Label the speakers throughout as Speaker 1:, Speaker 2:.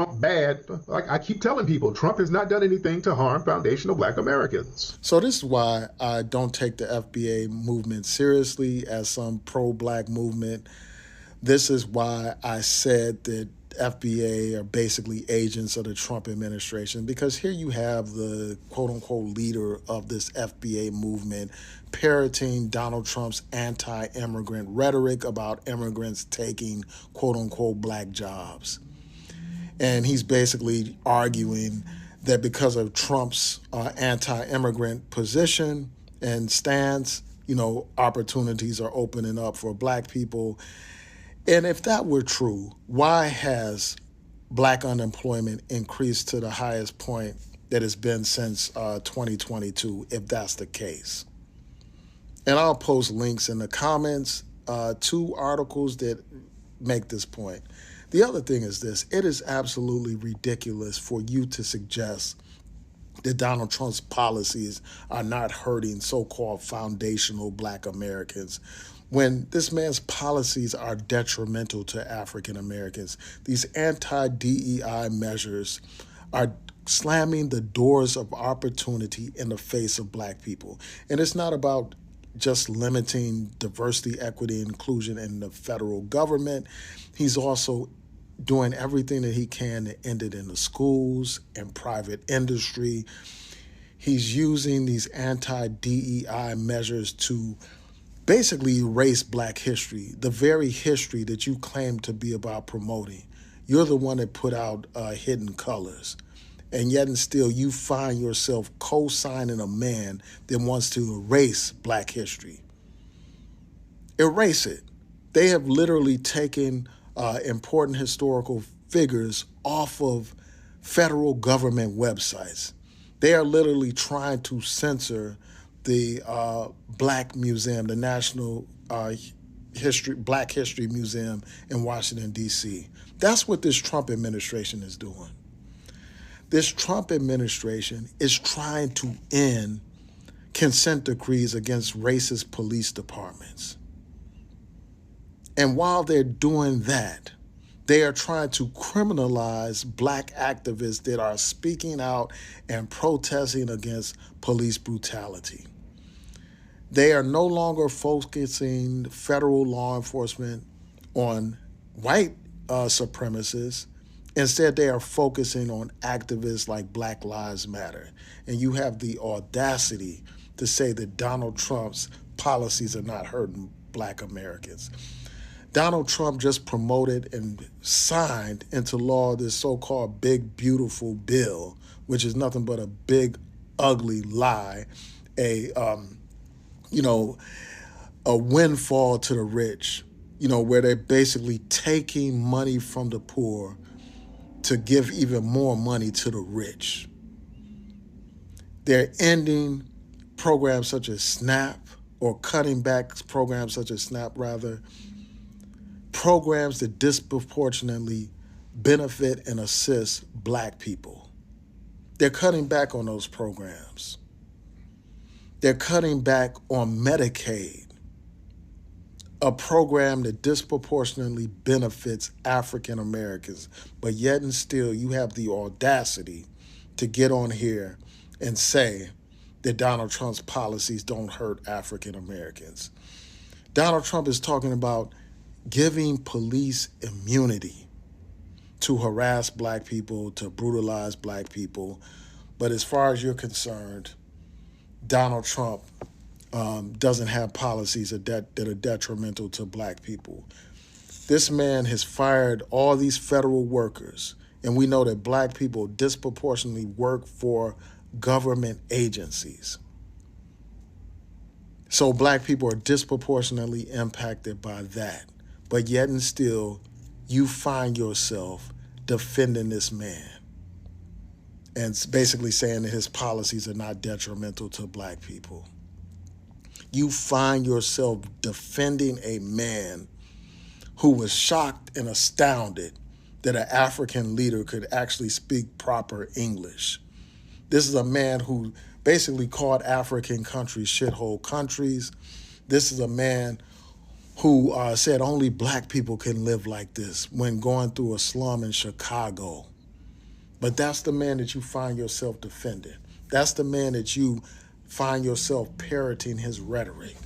Speaker 1: bad. Like I keep telling people, Trump has not done anything to harm foundational Black Americans.
Speaker 2: So this is why I don't take the FBA movement seriously as some pro-black movement. This is why I said that FBA are basically agents of the Trump administration, because here you have the quote unquote leader of this FBA movement parroting Donald Trump's anti immigrant rhetoric about immigrants taking quote unquote black jobs. And he's basically arguing that because of Trump's anti immigrant position and stance, opportunities are opening up for black people. And if that were true, why has black unemployment increased to the highest point that it's been since 2022, if that's the case? And I'll post links in the comments to articles that make this point. The other thing is this: it is absolutely ridiculous for you to suggest that Donald Trump's policies are not hurting so-called foundational black Americans when this man's policies are detrimental to African Americans. These anti-DEI measures are slamming the doors of opportunity in the face of black people. And it's not about just limiting diversity, equity, and inclusion in the federal government. He's also doing everything that he can to end it in the schools and private industry. He's using these anti-DEI measures to basically erase black history, the very history that you claim to be about promoting. You're the one that put out Hidden Colors. And yet and still you find yourself co-signing a man that wants to erase black history. Erase it. They have literally taken important historical figures off of federal government websites. They are literally trying to censor the Black Museum, the National Black History Museum in Washington, D.C. That's what this Trump administration is doing. This Trump administration is trying to end consent decrees against racist police departments. And while they're doing that, they are trying to criminalize black activists that are speaking out and protesting against police brutality. They are no longer focusing federal law enforcement on white supremacists. Instead, they are focusing on activists like Black Lives Matter. And you have the audacity to say that Donald Trump's policies are not hurting black Americans. Donald Trump just promoted and signed into law this so-called big, beautiful bill, which is nothing but a big, ugly lie, a windfall to the rich, where they're basically taking money from the poor to give even more money to the rich. They're ending programs such as SNAP, or cutting back programs such as SNAP, rather, programs that disproportionately benefit and assist black people. They're cutting back on those programs. They're cutting back on Medicaid, a program that disproportionately benefits African Americans, but yet and still you have the audacity to get on here and say that Donald Trump's policies don't hurt African Americans. Donald Trump is talking about giving police immunity to harass black people, to brutalize black people. But as far as you're concerned, Donald Trump doesn't have policies that are detrimental to black people. This man has fired all these federal workers, and we know that black people disproportionately work for government agencies. So black people are disproportionately impacted by that. But yet and still, you find yourself defending this man and basically saying that his policies are not detrimental to black people. You find yourself defending a man who was shocked and astounded that an African leader could actually speak proper English. This is a man who basically called African countries shithole countries. This is a man who said only black people can live like this when going through a slum in Chicago. But that's the man that you find yourself defending. That's the man that you find yourself parroting his rhetoric.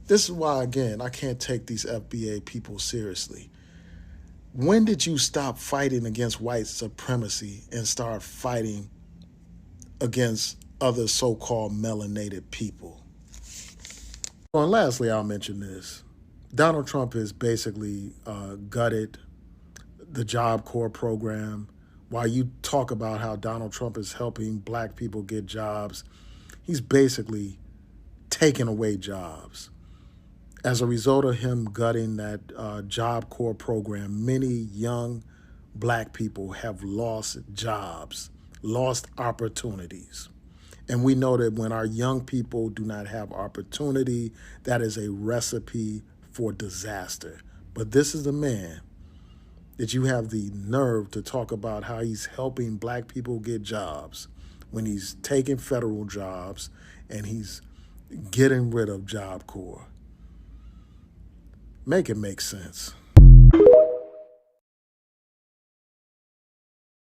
Speaker 2: This is why, again, I can't take these FBA people seriously. When did you stop fighting against white supremacy and start fighting against other so-called melanated people? And lastly, I'll mention this. Donald Trump has basically gutted the Job Corps program. While you talk about how Donald Trump is helping black people get jobs, he's basically taking away jobs. As a result of him gutting that Job Corps program, many young black people have lost jobs, lost opportunities. And we know that when our young people do not have opportunity, that is a recipe for disaster. But this is the man that you have the nerve to talk about how he's helping black people get jobs when he's taking federal jobs and he's getting rid of Job Corps. Make it make sense.